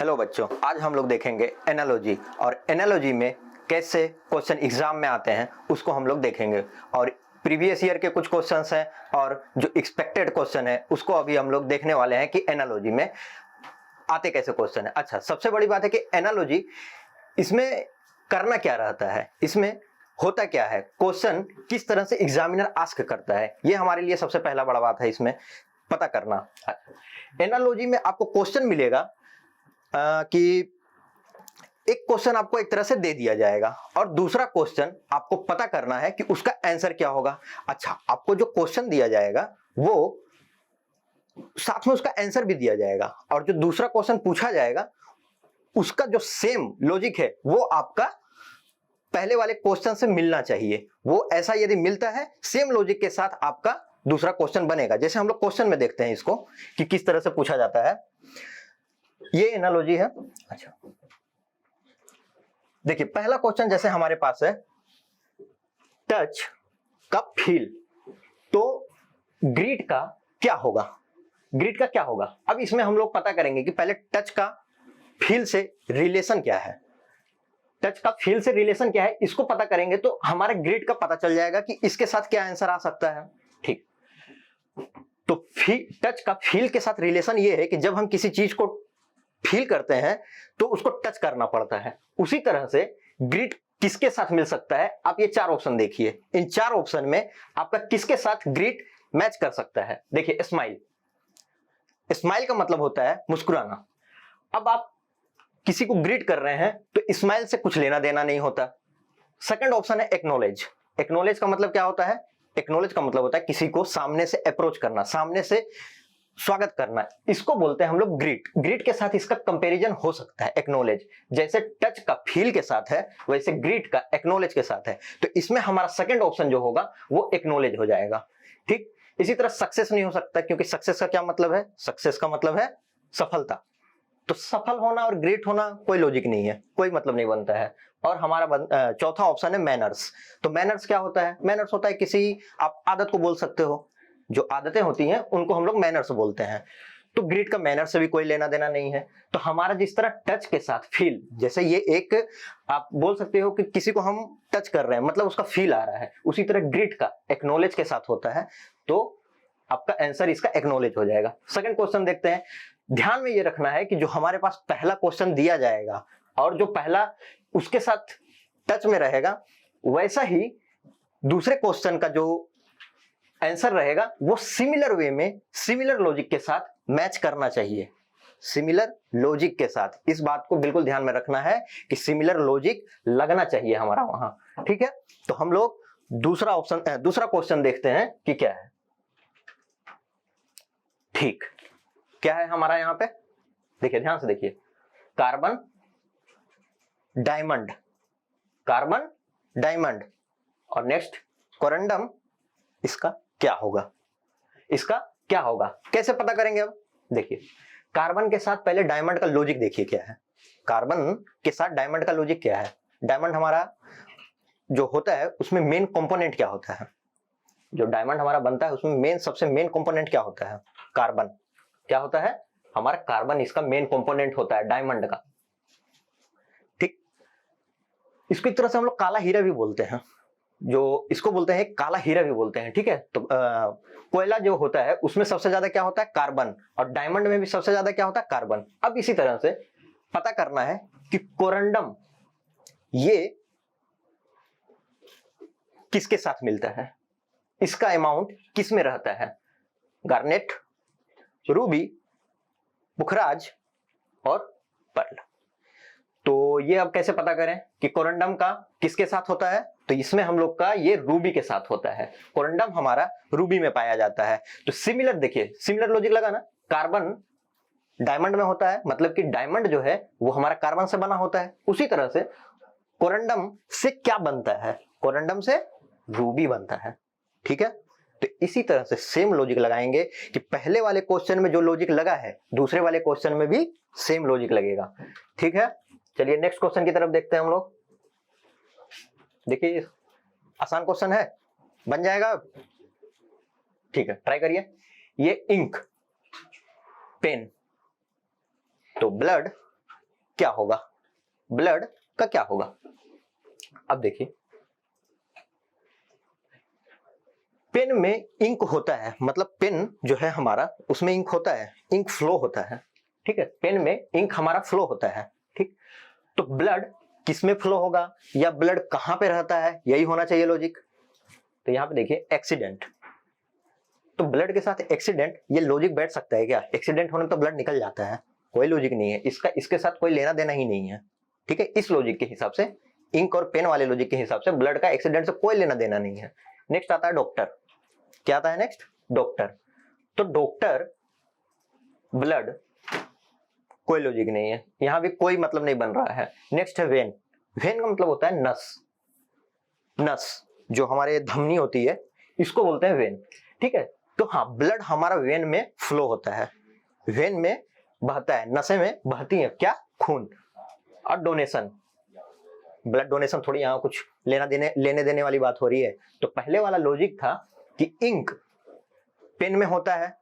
Hello बच्चों, आज हम लोग देखेंगे एनालॉजी और एनालॉजी में कैसे क्वेश्चन एग्जाम में आते हैं उसको हम लोग देखेंगे। और प्रीवियस ईयर के कुछ क्वेश्चंस हैं और जो एक्सपेक्टेड क्वेश्चन है उसको अभी हम लोग देखने वाले हैं कि एनालॉजी में आते कैसे क्वेश्चन है। अच्छा, सबसे बड़ी बात है कि एनालॉजी इसमें करना क्या रहता है, इसमें होता क्या है, क्वेश्चन किस तरह से एग्जामिनर आस्क करता है, ये हमारे लिए सबसे पहला बड़ा बात है इसमें पता करना। एनालॉजी में आपको क्वेश्चन मिलेगा कि एक क्वेश्चन आपको एक तरह से दे दिया जाएगा और दूसरा क्वेश्चन आपको पता करना है कि उसका आंसर क्या होगा। अच्छा, आपको जो क्वेश्चन दिया जाएगा वो साथ में उसका आंसर भी दिया जाएगा और जो दूसरा क्वेश्चन पूछा जाएगा उसका जो सेम लॉजिक है वो आपका पहले वाले क्वेश्चन से मिलना चाहिए। वो ऐसा यदि मिलता है सेम लॉजिक के साथ आपका दूसरा क्वेश्चन बनेगा। जैसे हम लोग क्वेश्चन में देखते हैं इसको कि किस तरह से पूछा जाता है, ये एनालॉजी है। अच्छा, देखिए पहला क्वेश्चन जैसे हमारे पास है टच का फील, तो ग्रिड का क्या होगा, ग्रिड का क्या होगा। अब इसमें हम लोग पता करेंगे कि पहले टच का फील से रिलेशन क्या है, टच का फील से रिलेशन क्या है इसको पता करेंगे तो हमारे ग्रिड का पता चल जाएगा कि इसके साथ क्या आंसर आ सकता है। ठीक, तो टच का फील के साथ रिलेशन ये है कि जब हम किसी चीज को फील करते हैं तो उसको टच करना पड़ता है। उसी तरह से ग्रिड किसके साथ मिल सकता है, आप ये चार ऑप्शन देखिए, इन चार ऑप्शन में आपका किसके साथ ग्रिड मैच कर सकता है। देखिए स्माइल, स्माइल का मतलब होता है मुस्कुराना। अब आप किसी को ग्रीट कर रहे हैं तो स्माइल से कुछ लेना देना नहीं होता। सेकंड ऑप्शन है एक्नॉलेज, एक्नॉलेज का मतलब क्या होता है, एक्नॉलेज का मतलब होता है किसी को सामने से अप्रोच करना, सामने से स्वागत करना, इसको बोलते हैं हम लोग ग्रीट। ग्रीट के साथ इसका कंपैरिजन हो सकता है एक्नॉलेज, जैसे टच का फील के साथ है वैसे ग्रीट का एक्नॉलेज के साथ है, तो इसमें हमारा सेकंड ऑप्शन जो होगा वो एक्नॉलेज हो जाएगा। ठीक, इसी तरह सक्सेस नहीं हो सकता क्योंकि सक्सेस का क्या मतलब है, सक्सेस का मतलब है सफलता, तो सफल होना और ग्रेट होना कोई लॉजिक नहीं है, कोई मतलब नहीं बनता है। और हमारा चौथा ऑप्शन है मैनर्स, तो मैनर्स क्या होता है, मैनर्स होता है किसी आप आदत को बोल सकते हो, जो आदतें होती हैं उनको हम लोग मैनर्स बोलते हैं, तो ग्रीड का मैनर से भी कोई लेना देना नहीं है। तो हमारा जिस तरह टच के साथ फील, जैसे ये एक आप बोल सकते हो कि किसी को हम टच कर रहे हैं मतलब उसका फील आ रहा है, उसी तरह ग्रीड का एक्नॉलेज के साथ होता है, तो आपका आंसर इसका एक्नॉलेज हो जाएगा। सेकंड क्वेश्चन देखते हैं। ध्यान में ये रखना है कि जो हमारे पास पहला क्वेश्चन दिया जाएगा और जो पहला उसके साथ टच में रहेगा वैसा ही दूसरे क्वेश्चन का जो आंसर रहेगा वो सिमिलर वे में सिमिलर लॉजिक के साथ मैच करना चाहिए, सिमिलर लॉजिक के साथ। इस बात को बिल्कुल ध्यान में रखना है कि सिमिलर लॉजिक लगना चाहिए हमारा वहां। ठीक है, तो हम लोग दूसरा ऑप्शन दूसरा क्वेश्चन देखते हैं कि क्या है। ठीक, क्या है हमारा यहां पे, देखिए ध्यान से देखिए, कार्बन डायमंड, कार्बन डायमंड और नेक्स्ट कोरंडम, इसका क्या होगा, इसका क्या होगा, कैसे पता करेंगे। अब देखिए कार्बन के साथ पहले डायमंड का लॉजिक देखिए क्या है, कार्बन के साथ डायमंड का लॉजिक क्या है। डायमंड हमारा जो होता है उसमें मेन कंपोनेंट क्या होता है, जो डायमंड हमारा बनता है उसमें मेन सबसे मेन कंपोनेंट क्या होता है, कार्बन। क्या होता है हमारा कार्बन, इसका मेन कंपोनेंट होता है डायमंड का। ठीक, इसको एक तरह से हम लोग काला हीरा भी बोलते हैं, जो इसको बोलते हैं काला हीरा भी बोलते हैं। ठीक है, तो कोयला जो होता है उसमें सबसे ज्यादा क्या होता है, कार्बन, और डायमंड में भी सबसे ज्यादा क्या होता है, कार्बन। अब इसी तरह से पता करना है कि कोरंडम ये किसके साथ मिलता है, इसका अमाउंट किस में रहता है, गार्नेट, रूबी, पुखराज और पर्ल। तो ये अब कैसे पता करें कि कोरंडम का किसके साथ होता है, तो इसमें हम लोग का ये रूबी के साथ होता है, कोरंडम हमारा रूबी में पाया जाता है। तो सिमिलर देखिए, सिमिलर लॉजिक लगा ना, कार्बन डायमंड में होता है मतलब कि डायमंड जो है वो हमारा कार्बन से बना होता है, उसी तरह से कोरंडम से क्या बनता है, कोरंडम से रूबी बनता है। ठीक है, तो इसी तरह से सेम लॉजिक लगाएंगे कि पहले वाले क्वेश्चन में जो लॉजिक लगा है दूसरे वाले क्वेश्चन में भी सेम लॉजिक लगेगा। ठीक है, चलिए नेक्स्ट क्वेश्चन की तरफ देखते हैं हम लोग। देखिए आसान क्वेश्चन है, बन जाएगा। ठीक है, ट्राई करिए। ये इंक, पेन, तो ब्लड क्या होगा, ब्लड का क्या होगा। अब देखिए पेन में इंक होता है, मतलब पेन जो है हमारा उसमें इंक होता है, इंक फ्लो होता है, ठीक है, पेन में इंक हमारा फ्लो होता है, ठीक। तो ब्लड किस में फ्लो होगा या ब्लड कहां पे रहता है, यही होना चाहिए लॉजिक। तो यहां पे देखिए एक्सीडेंट, तो ब्लड के साथ एक्सीडेंट, ये लॉजिक बैठ सकता है क्या, एक्सीडेंट होने तो ब्लड निकल जाता है, कोई लॉजिक नहीं है इसका, इसके साथ कोई लेना देना ही नहीं है, ठीक है। इस लॉजिक के हिसाब से, इंक और पेन वाले लॉजिक के हिसाब से ब्लड का एक्सीडेंट से कोई लेना देना नहीं है। नेक्स्ट आता है डॉक्टर, क्या आता है नेक्स्ट, डॉक्टर। तो डॉक्टर ब्लड, कोई लॉजिक नहीं है, यहां भी कोई मतलब नहीं बन रहा है। नेक्स्ट है वेन, वेन का मतलब होता है नस, नस जो हमारे धमनी होती है इसको बोलते हैं वेन, ठीक है। तो हाँ ब्लड हमारा वेन में फ्लो होता है, वेन में बहता है, नसें में बहती है क्या, खून। और डोनेशन, ब्लड डोनेशन थोड़ी यहाँ कुछ लेने देने वाली बात हो रही है। तो पहले वाला लॉजिक था कि इंक पेन में होता है,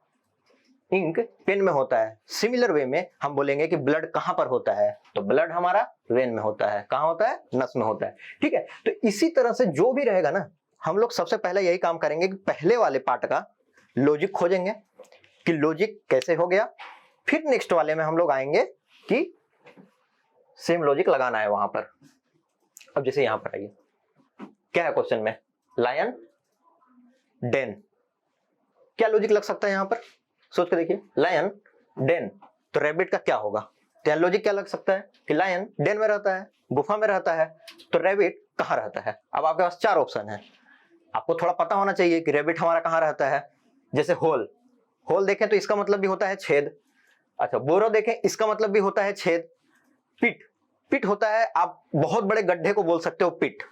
इंक पेन में होता है, सिमिलर वे में हम बोलेंगे कि ब्लड कहां पर होता है, तो ब्लड हमारा वेन में होता है, कहां होता है, नस में होता है, ठीक है। तो इसी तरह से जो भी रहेगा ना, हम लोग सबसे पहले यही काम करेंगे कि पहले वाले पार्ट का लॉजिक खोजेंगे कि लॉजिक कैसे हो गया, फिर नेक्स्ट वाले में हम लोग आएंगे कि सेम लॉजिक लगाना है वहां पर। अब जैसे यहां पर आइए, क्या है क्वेश्चन में, लायन डेन, क्या लॉजिक लग सकता है यहां पर, सोच के देखिए, लायन डेन, तो रैबिट का क्या होगा, तो लॉजिक क्या लग सकता है कि लायन डेन में रहता है, गुफा में रहता है, तो रैबिट कहां रहता है। अब आपके पास 4 ऑप्शन है, आपको थोड़ा पता होना चाहिए कि रैबिट हमारा कहां रहता है। जैसे होल, होल देखें तो इसका मतलब भी होता है छेद, अच्छा बोरो देखें इसका मतलब भी होता है छेद। पिट, पिट होता है, आप बहुत बड़े गड्ढे को बोल सकते हो पिट,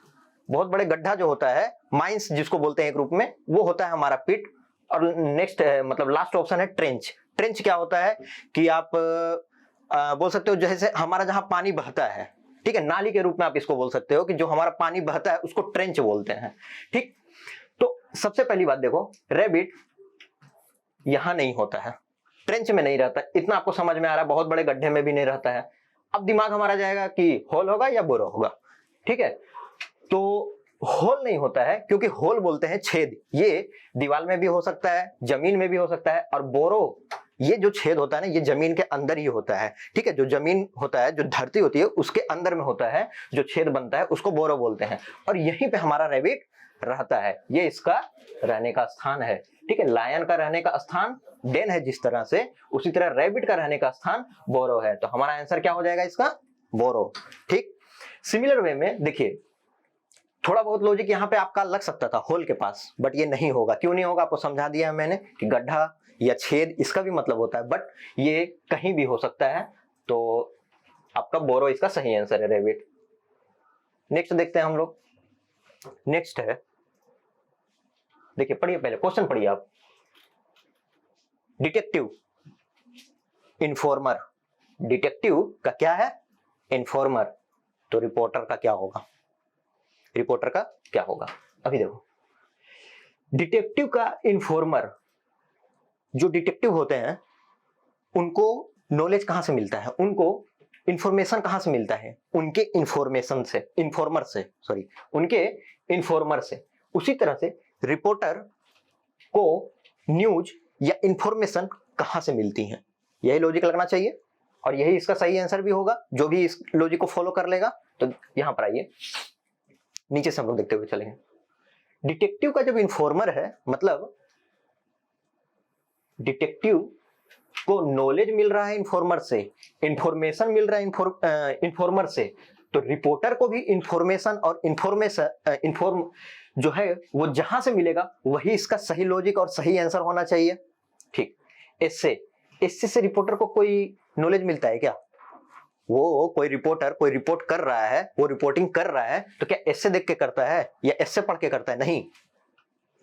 बहुत बड़े गड्ढा जो होता है, माइंस जिसको बोलते हैं एक रूप में, वो होता है हमारा पिट। और नेक्स्ट मतलब लास्ट ऑप्शन है ट्रेंच, ट्रेंच क्या होता है कि आप बोल सकते हो जैसे हमारा जहां पानी बहता है, ठीक है, नाली के रूप में आप इसको बोल सकते हो कि जो हमारा पानी बहता है उसको ट्रेंच बोलते हैं, ठीक। तो सबसे पहली बात देखो, रैबिट यहां नहीं होता है, ट्रेंच में नहीं रहता, इतना आपको समझ में आ रहा है, बहुत बड़े गड्ढे में भी नहीं रहता है। अब दिमाग हमारा जाएगा कि होल होगा या बोरो होगा, ठीक है। तो होल नहीं होता है क्योंकि होल बोलते हैं छेद, ये दीवार में भी हो सकता है, जमीन में भी हो सकता है, और बोरो ये जो छेद होता है ना, ये जमीन के अंदर ही होता है, ठीक है। जो जमीन होता है, जो धरती होती है उसके अंदर में होता है, जो छेद बनता है उसको बोरो बोलते हैं, और यहीं पे हमारा रैबिट रहता है, ये इसका रहने का स्थान है, ठीक है। लायन का रहने का स्थान डेन है जिस तरह से, उसी तरह रैबिट का रहने का स्थान बोरो है, तो हमारा आंसर क्या हो जाएगा इसका, बोरो, ठीक। सिमिलर वे में देखिए, थोड़ा बहुत लॉजिक यहाँ पे आपका लग सकता था होल के पास, बट ये नहीं होगा, क्यों नहीं होगा आपको समझा दिया है मैंने कि गड्ढा या छेद इसका भी मतलब होता है, बट ये कहीं भी हो सकता है, तो आपका बोरो इसका सही आंसर है, रैबिट। नेक्स्ट देखते हैं हम लोग, नेक्स्ट है, देखिए पढ़िए, पहले क्वेश्चन पढ़िए आप, डिटेक्टिव, इन्फॉर्मर, डिटेक्टिव का क्या है, इन्फॉर्मर, तो रिपोर्टर का क्या होगा, रिपोर्टर का क्या होगा। अभी देखो, डिटेक्टिव का इन्फॉर्मर, जो डिटेक्टिव होते हैं उनको नॉलेज कहां से मिलता है, उनको इंफॉर्मेशन कहां से मिलता है, उनके इंफॉर्मेशन से, इन्फॉर्मर से, सॉरी उनके इन्फॉर्मर से। उसी तरह से रिपोर्टर को न्यूज या इंफॉर्मेशन कहां से मिलती है, यही लॉजिक लगना चाहिए, और यही इसका सही आंसर भी होगा जो भी इस लॉजिक को फॉलो कर लेगा। तो यहां पर आइए, नीचे से हम लोग देखते हुए चलेंगे। डिटेक्टिव का जब इन्फॉर्मर है, मतलब डिटेक्टिव को नॉलेज मिल रहा है इन्फॉर्मर से, इंफॉर्मेशन मिल रहा है इन्फॉर्मर से, तो रिपोर्टर को भी इंफॉर्मेशन और इन्फॉर्म जो है वो जहां से मिलेगा वही इसका सही लॉजिक और सही आंसर होना चाहिए, ठीक। इससे से रिपोर्टर को कोई नॉलेज मिलता है क्या, वो कोई रिपोर्टर कोई रिपोर्ट कर रहा है, वो रिपोर्टिंग कर रहा है, तो क्या ऐसे देख के करता है या ऐसे पढ़ के करता है, नहीं,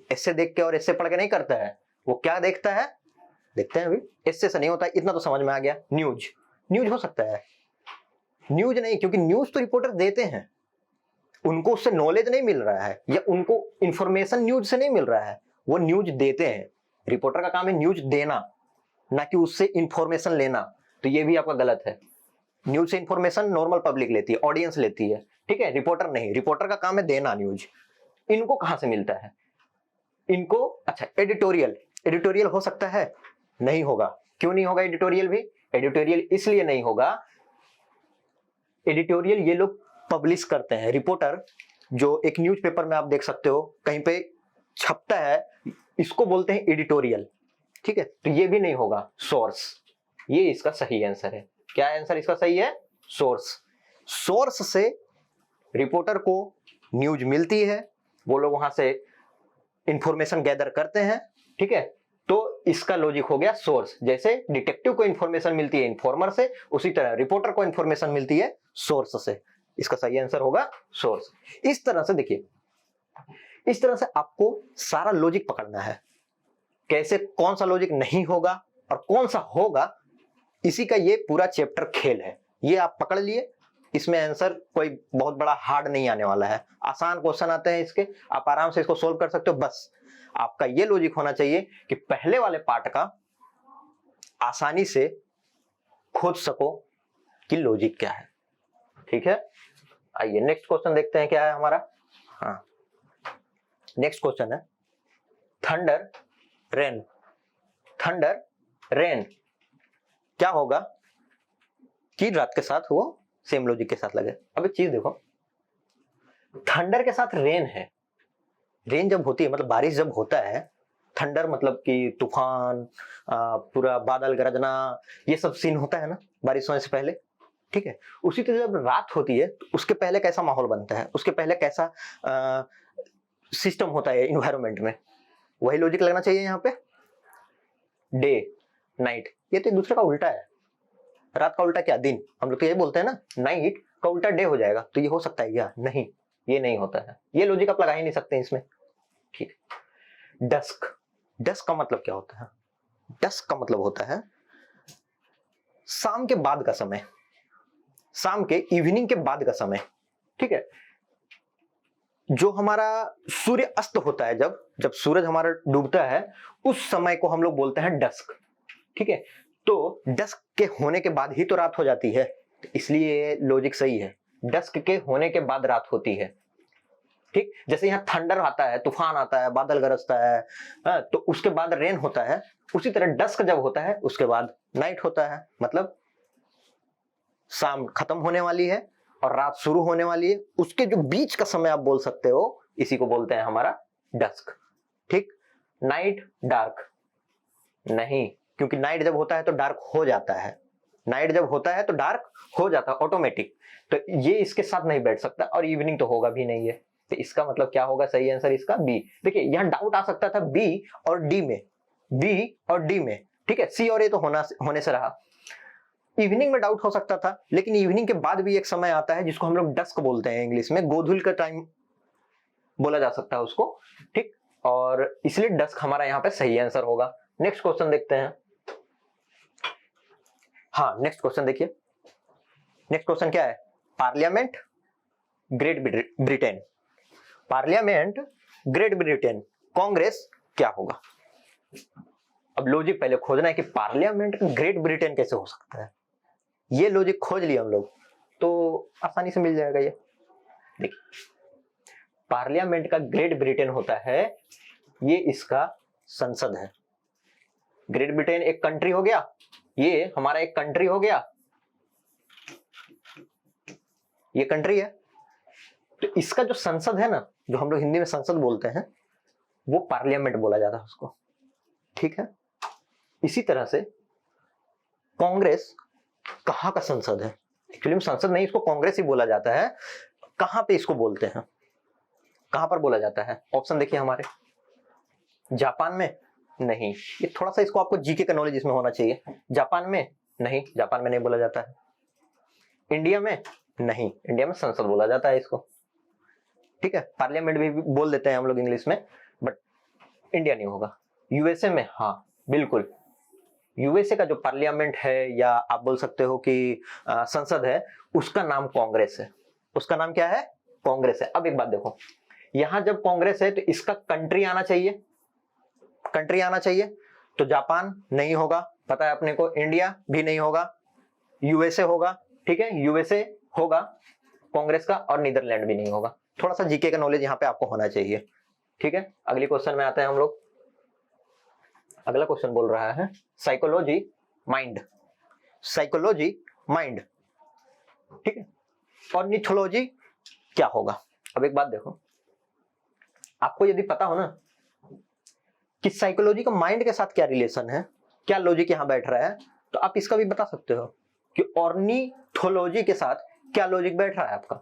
ऐसे देख के और ऐसे पढ़ के नहीं करता है, वो क्या देखता है, देखते हैं अभी, इससे से नहीं होता है, इतना तो समझ में आ गया। न्यूज, न्यूज हो सकता है, न्यूज नहीं, क्योंकि न्यूज तो रिपोर्टर देते हैं, उनको उससे नॉलेज नहीं मिल रहा है या उनको इंफॉर्मेशन न्यूज से नहीं मिल रहा है, वो न्यूज देते हैं, रिपोर्टर का काम है न्यूज देना, ना कि उससे इंफॉर्मेशन लेना, तो ये भी आपका गलत है, न्यूज से इंफॉर्मेशन नॉर्मल पब्लिक लेती है, ऑडियंस लेती है, ठीक है, रिपोर्टर नहीं। रिपोर्टर का काम है देना न्यूज। इनको कहां से मिलता है? इनको, अच्छा, एडिटोरियल। एडिटोरियल हो सकता है? नहीं होगा। क्यों नहीं होगा एडिटोरियल भी? एडिटोरियल इसलिए नहीं होगा, एडिटोरियल ये लोग पब्लिश करते हैं। रिपोर्टर जो एक न्यूज़पेपर में आप देख सकते हो कहीं पे छपता है, इसको बोलते हैं एडिटोरियल, ठीक है। तो ये भी नहीं होगा। सोर्स, ये इसका सही आंसर है। क्या आंसर इसका सही है? सोर्स। सोर्स से रिपोर्टर को न्यूज मिलती है, वो लोग वहां से इंफॉर्मेशन गैदर करते हैं, ठीक है। तो इसका लॉजिक हो गया सोर्स। जैसे डिटेक्टिव को इंफॉर्मेशन मिलती है इन्फॉर्मर से, उसी तरह रिपोर्टर को इंफॉर्मेशन मिलती है सोर्स से। इसका सही आंसर होगा सोर्स। इस तरह से देखिए, इस तरह से आपको सारा लॉजिक पकड़ना है। कैसे, कौन सा लॉजिक नहीं होगा और कौन सा होगा, इसी का ये पूरा चैप्टर खेल है। ये आप पकड़ लिए, इसमें आंसर कोई बहुत बड़ा हार्ड नहीं आने वाला है। आसान क्वेश्चन आते हैं इसके, आप आराम से इसको सोल्व कर सकते हो। बस आपका ये लॉजिक होना चाहिए कि पहले वाले पार्ट का आसानी से खोज सको कि लॉजिक क्या है, ठीक है। आइए नेक्स्ट क्वेश्चन देखते हैं क्या है हमारा। हाँ, नेक्स्ट क्वेश्चन है थंडर रेन। थंडर रेन क्या होगा कि रात के साथ वो सेम लॉजिक के साथ लगे। अब एक चीज देखो, थंडर के साथ रेन है। रेन जब होती है मतलब बारिश जब होता है, थंडर मतलब कि तूफान, पूरा बादल गरजना, ये सब सीन होता है ना बारिश होने से पहले, ठीक है। उसी तरह जब रात होती है तो उसके पहले कैसा माहौल बनता है, उसके पहले कैसा सिस्टम होता है इन्वायरमेंट में, वही लॉजिक लगना चाहिए यहाँ पे। डे नाइट, ये तो एक दूसरे का उल्टा है। रात का उल्टा क्या? दिन। हम लोग तो ये बोलते हैं ना, नाइट का उल्टा डे हो जाएगा। तो ये हो सकता है क्या? नहीं, ये नहीं होता है। ये लॉजिक आप लगा ही नहीं सकते इसमें, ठीक। डस्क, डस्क का मतलब क्या होता है? डस्क का मतलब होता है शाम के बाद का समय, शाम के, इवनिंग के बाद का समय, ठीक है। जो हमारा सूर्य अस्त होता है, जब जब सूरज हमारा डूबता है, उस समय को हम लोग बोलते हैं डस्क, ठीक है। तो डस्क के होने के बाद ही तो रात हो जाती है, तो इसलिए लॉजिक सही है। डस्क के होने के बाद रात होती है, ठीक। जैसे यहाँ थंडर आता है, तूफान आता है, बादल गरजता है, तो उसके बाद रेन होता है। उसी तरह डस्क जब होता है उसके बाद नाइट होता है। मतलब शाम खत्म होने वाली है और रात शुरू होने वाली है, उसके जो बीच का समय आप बोल सकते हो, इसी को बोलते हैं हमारा डस्क, ठीक। नाइट डार्क नहीं, क्योंकि नाइट जब होता है तो डार्क हो जाता है। नाइट जब होता है तो डार्क हो जाता है ऑटोमेटिक, तो ये इसके साथ नहीं बैठ सकता। और इवनिंग तो होगा भी नहीं है, तो इसका मतलब क्या होगा? सही आंसर इसका बी। देखिए यहाँ डाउट आ सकता था बी और डी में, बी और डी में, ठीक है। सी और ए तो होने से रहा। इवनिंग में डाउट हो सकता था, लेकिन इवनिंग के बाद भी एक समय आता है जिसको हम लोग डस्क बोलते हैं, इंग्लिश में गोधूल का टाइम बोला जा सकता है उसको, ठीक। और इसलिए डस्क हमारा यहाँ पे सही आंसर होगा। नेक्स्ट क्वेश्चन देखते हैं। हाँ, नेक्स्ट क्वेश्चन देखिए। नेक्स्ट क्वेश्चन क्या है? Parliament great Britain. Parliament great Britain, Congress क्या होगा? अब लॉजिक पहले खोजना है कि पार्लियामेंट ग्रेट ब्रिटेन कैसे हो सकता है। ये लॉजिक खोज लिया हम लोग तो आसानी से मिल जाएगा। ये देखिए, पार्लियामेंट का ग्रेट ब्रिटेन होता है, ये इसका संसद है। ग्रेट ब्रिटेन एक कंट्री हो गया, ये हमारा एक कंट्री हो गया, ये कंट्री है। तो इसका जो संसद है ना, जो हम लोग हिंदी में संसद बोलते हैं, वो पार्लियामेंट बोला जाता है उसको, ठीक है। इसी तरह से कांग्रेस कहाँ का संसद है? एक्चुअली में संसद नहीं, इसको कांग्रेस ही बोला जाता है। कहां पे इसको बोलते हैं, कहां पर बोला जाता है? ऑप्शन देखिए हमारे। जापान में नहीं, ये थोड़ा सा इसको आपको जीके का नॉलेज इसमें होना चाहिए। जापान में नहीं, जापान में नहीं बोला जाता है। इंडिया में नहीं, इंडिया में संसद बोला जाता है इसको, ठीक है। पार्लियामेंट भी बोल देते हैं हम लोग इंग्लिश में, बट इंडिया नहीं होगा। यूएसए में हाँ बिल्कुल, यूएसए का जो पार्लियामेंट है, या आप बोल सकते हो कि संसद है, उसका नाम कांग्रेस है। उसका नाम क्या है? कांग्रेस है। अब एक बात देखो, यहां जब कांग्रेस है तो इसका कंट्री आना चाहिए, कंट्री आना चाहिए। तो जापान नहीं होगा, पता है अपने को। इंडिया भी नहीं होगा, यूएसए होगा, ठीक है, यूएसए होगा कांग्रेस का और नीदरलैंड भी नहीं होगा। थोड़ा सा जीके का नॉलेज यहाँ पे आपको होना चाहिए। ठीक है, अगली क्वेश्चन में आते हैं हम लोग। अगला क्वेश्चन बोल रहा है साइकोलॉजी माइंड, साइकोलॉजी माइंड। ठीक है, ऑर्निथोलॉजी क्या होगा। अब एक बात देखो, आपको यदि पता हो ना कि साइकोलॉजी का माइंड के साथ क्या रिलेशन है, क्या लॉजिक यहां बैठ रहा है, तो आप इसका भी बता सकते हो कि ऑर्निथोलॉजी के साथ क्या लॉजिक बैठ रहा है, आपका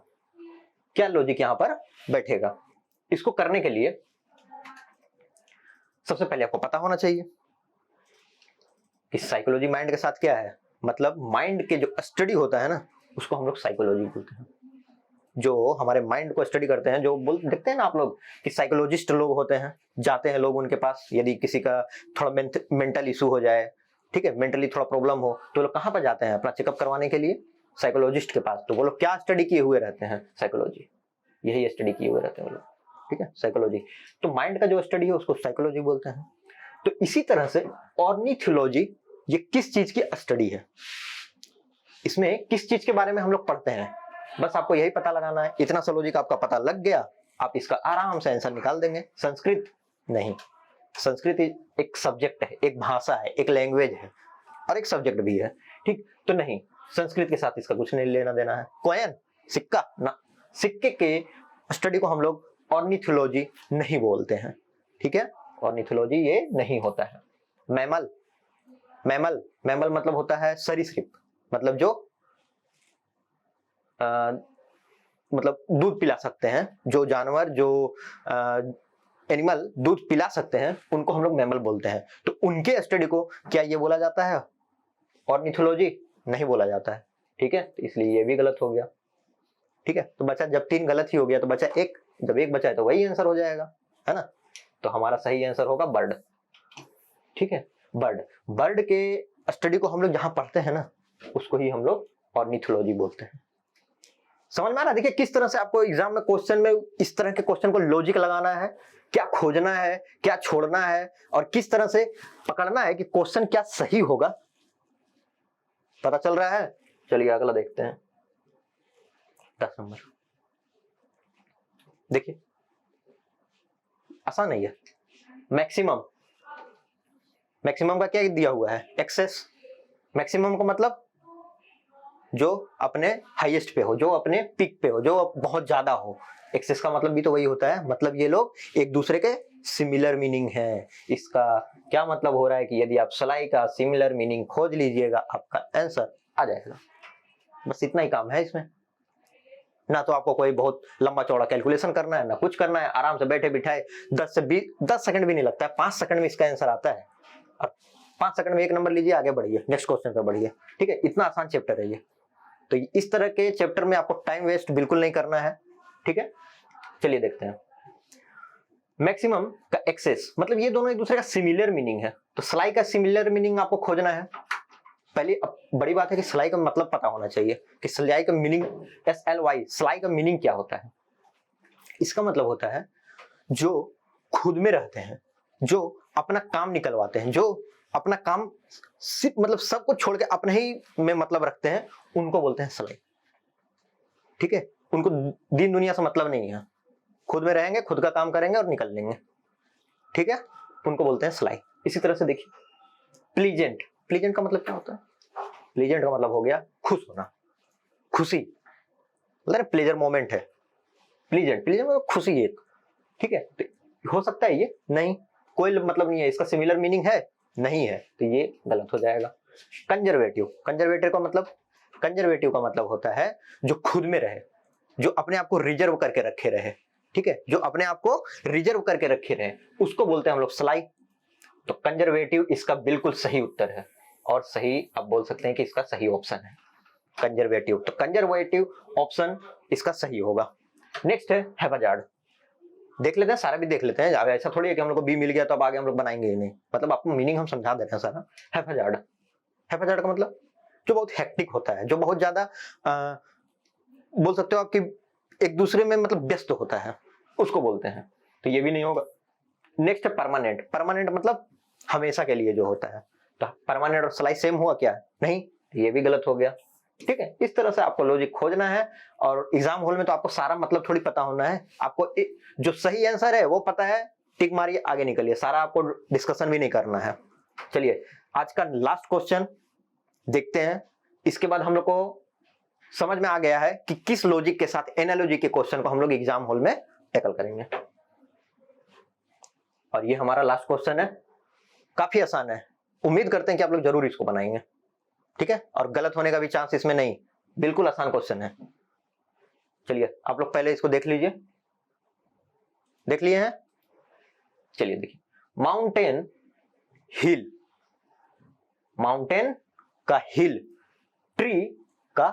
क्या लॉजिक यहां पर बैठेगा। इसको करने के लिए सबसे पहले आपको पता होना चाहिए कि साइकोलॉजी माइंड के साथ क्या है। मतलब माइंड के जो स्टडी होता है ना, उसको हम लोग साइकोलॉजी बोलते हैं। जो हमारे माइंड को स्टडी करते हैं, जो बोल देखते हैं ना आप लोग कि साइकोलॉजिस्ट लोग होते हैं, जाते हैं लोग उनके पास, यदि किसी का थोड़ा मेंटल इशू हो जाए, ठीक है, मेंटली थोड़ा प्रॉब्लम हो, तो लोग कहाँ पर जाते हैं अपना चेकअप करवाने के लिए, साइकोलॉजिस्ट के पास। तो वो लोग क्या स्टडी किए हुए रहते हैं, साइकोलॉजी, यही स्टडी किए हुए रहते हैं वो लोग। ठीक है, साइकोलॉजी। तो माइंड का जो स्टडी है उसको साइकोलॉजी बोलते हैं। तो इसी तरह से ऑर्निथोलॉजी ये किस चीज की स्टडी है, इसमें किस चीज के बारे में हम लोग पढ़ते हैं, बस आपको यही पता लगाना है। इतना सा लॉजिक आपका पता लग गया, आप इसका आराम से आंसर निकाल देंगे। संस्कृत नहीं, संस्कृत एक सब्जेक्ट है, एक भाषा है, एक लैंग्वेज है और एक सब्जेक्ट भी है। ठीक, तो नहीं, संस्कृत के साथ इसका कुछ नहीं लेना देना है। कॉइन, सिक्का ना, सिक्के के स्टडी को हम लोग ऑर्निथोलॉजी नहीं बोलते हैं। ठीक है, ऑर्निथोलॉजी ये नहीं होता है। मैमल, मैमल, मैमल मतलब होता है सरीसृप, मतलब जो मतलब दूध पिला सकते हैं, जो जानवर, जो एनिमल दूध पिला सकते हैं, उनको हम लोग मैमल बोलते हैं। तो उनके स्टडी को क्या ये बोला जाता है ऑर्निथोलॉजी? नहीं बोला जाता है। ठीक है, तो इसलिए ये भी गलत हो गया। ठीक है, तो बचा, जब 3 गलत ही हो गया तो बचा एक, जब एक बचा है तो वही आंसर हो जाएगा, है ना। तो हमारा सही आंसर होगा बर्ड। ठीक है, बर्ड, बर्ड के स्टडी को हम लोग जहां पढ़ते हैं ना, उसको ही हम लोग ऑर्निथोलॉजी बोलते हैं। समझ में आ रहा है? देखिए किस तरह से आपको एग्जाम में क्वेश्चन में इस तरह के क्वेश्चन को लॉजिक लगाना है, क्या खोजना है, क्या छोड़ना है, और किस तरह से पकड़ना है कि क्वेश्चन क्या सही होगा, पता चल रहा है। चलिए अगला देखते हैं, 10 नंबर। देखिए आसान नहीं है। मैक्सिमम, मैक्सिमम का क्या दिया हुआ है? एक्सेस। मैक्सिमम का मतलब जो अपने हाईएस्ट पे हो, जो अपने पीक पे हो, जो बहुत ज्यादा हो। एक्सेस का मतलब भी तो वही होता है, मतलब ये लोग एक दूसरे के सिमिलर मीनिंग है। इसका क्या मतलब हो रहा है कि यदि आप सलाई का सिमिलर मीनिंग खोज लीजिएगा, आपका आंसर आ जाएगा। बस इतना ही काम है इसमें, ना तो आपको कोई बहुत लंबा चौड़ा कैलकुलेशन करना है, ना कुछ करना है। आराम से बैठे बिठाए 10 सेकंड भी नहीं लगता है, 5 सेकंड में इसका आंसर आता है। और 5 सेकंड में 1 नंबर लीजिए, आगे बढ़िए, नेक्स्ट क्वेश्चन पे बढ़िए। ठीक है, इतना आसान चैप्टर है ये। तो इस तरह के चैप्टर में आपको टाइम वेस्ट बिल्कुल नहीं करना है। ठीक है, चलिए देखते हैं। मैक्सिमम का एक्सेस मतलब ये दोनों एक दूसरे का सिमिलर मीनिंग है। तो सलाई का सिमिलर मीनिंग आपको खोजना है। पहली बड़ी बात है कि सलाई का मतलब पता होना चाहिए कि सलाई का मीनिंग, SLY, सलाई का मीनिंग क्या होता है। इसका मतलब होता है जो खुद में रहते हैं, जो अपना काम निकलवाते हैं, जो अपना काम सिर्फ मतलब सब कुछ छोड़ के अपने ही में मतलब रखते हैं, उनको बोलते हैं सलाई। ठीक है, उनको दीन दुनिया से मतलब नहीं है, खुद में रहेंगे, खुद का काम करेंगे और निकल लेंगे। ठीक है, उनको बोलते हैं सलाई। इसी तरह से देखिए प्लीजेंट, प्लीजेंट का मतलब क्या होता है? प्लीजेंट का मतलब हो गया खुश होना, खुशी, मतलब प्लेजर मोमेंट है प्लीजेंट। प्लीजेंट मतलब खुशी है। ठीक है, तो हो सकता है ये नहीं, कोई मतलब नहीं है, इसका सिमिलर मीनिंग है नहीं है, तो ये गलत हो जाएगा। कंजर्वेटिव, कंजर्वेटिव का मतलब, कंजर्वेटिव का मतलब होता है जो खुद में रहे, जो अपने आप को रिजर्व करके रखे रहे। ठीक है, जो अपने आप को रिजर्व करके रखे रहे, उसको बोलते हैं हम लोग सलाई। तो कंजर्वेटिव इसका बिल्कुल सही उत्तर है, और सही आप बोल सकते हैं कि इसका सही ऑप्शन है कंजर्वेटिव। तो कंजर्वेटिव ऑप्शन इसका सही होगा। नेक्स्ट है हैफाजार्ड। देख लेते हैं, सारा भी देख लेते हैं। अब ऐसा थोड़ी है कि हम लोग को बी मिल गया तो अब आगे हम लोग बनाएंगे ही नहीं, मतलब आपको मीनिंग हम समझा दे रहे हैं सारा। हैफाजार्ड, हैफाजार्ड का मतलब जो बहुत हेक्टिक होता है, जो बहुत ज्यादा बोल सकते हो आपकी एक दूसरे में मतलब व्यस्त होता है, उसको बोलते हैं। तो ये भी नहीं होगा। नेक्स्ट है परमानेंट। परमानेंट मतलब हमेशा के लिए जो होता है। तो परमानेंट और सलाई सेम हुआ क्या? नहीं, ये भी गलत हो गया। ठीक है, इस तरह से आपको लॉजिक खोजना है। और एग्जाम हॉल में तो आपको सारा मतलब थोड़ी पता होना है, आपको जो सही आंसर है वो पता है, टिक मारिए आगे निकलिए, सारा आपको डिस्कशन भी नहीं करना है। चलिए आज का लास्ट क्वेश्चन देखते हैं, इसके बाद हम लोग को समझ में आ गया है कि किस लॉजिक के साथ एनालॉजी के क्वेश्चन को हम लोग एग्जाम हॉल में टैकल करेंगे। और ये हमारा लास्ट क्वेश्चन है, काफी आसान है, उम्मीद करते हैं कि आप लोग जरूर इसको बनाएंगे, ठीक है, और गलत होने का भी चांस इसमें नहीं, बिल्कुल आसान क्वेश्चन है। चलिए आप लोग पहले इसको देख लीजिए, देख लिए हैं? चलिए देखिए, माउंटेन हिल, माउंटेन का हिल ट्री का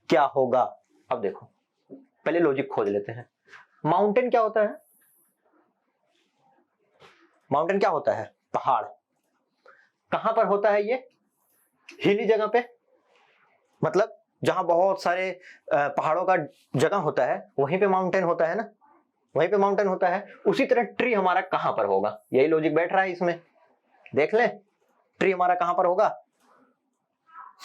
क्या होगा। अब देखो पहले लॉजिक खोज लेते हैं। माउंटेन क्या होता है? माउंटेन क्या होता है? पहाड़। कहां पर होता है ये? हिली जगह पे, मतलब जहां बहुत सारे पहाड़ों का जगह होता है वहीं पे माउंटेन होता है ना, वहीं पे माउंटेन होता है। उसी तरह ट्री हमारा कहां पर होगा, यही लॉजिक बैठ रहा है इसमें। देख लें ट्री हमारा कहां पर होगा,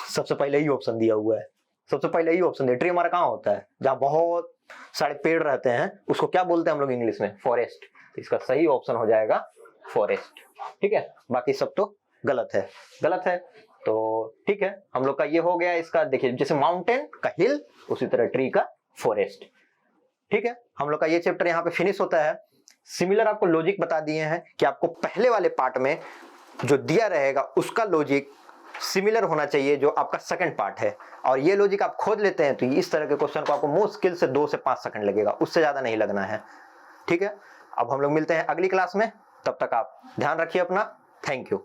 सबसे पहले ही ऑप्शन दिया हुआ है, सबसे पहले ही ऑप्शन दिया, ट्री हमारा कहां होता है? जहां बहुत सारे पेड़ रहते हैं, उसको क्या बोलते हैं हम लोग इंग्लिश में? फॉरेस्ट। इसका सही ऑप्शन हो जाएगा फॉरेस्ट, ठीक है, बाकी सब तो गलत है, गलत है। तो ठीक है, हम लोग का ये हो गया इसका। देखिए जैसे माउंटेन का हिल, उसी तरह ट्री का फॉरेस्ट, ठीक है, हम लोग का ये चैप्टर यहाँ पे फिनिश होता है। सिमिलर आपको लॉजिक बता दिए हैं कि आपको पहले वाले पार्ट में जो दिया रहेगा उसका लॉजिक सिमिलर होना चाहिए जो आपका सेकंड पार्ट है, और ये लॉजिक आप खोज लेते हैं तो इस तरह के क्वेश्चन को आपको मुश्किल से 2 से 5 सेकंड लगेगा, उससे ज्यादा नहीं लगना है, ठीक है। अब हम लोग मिलते हैं अगली क्लास में, तब तक आप ध्यान रखिए अपना। Thank you.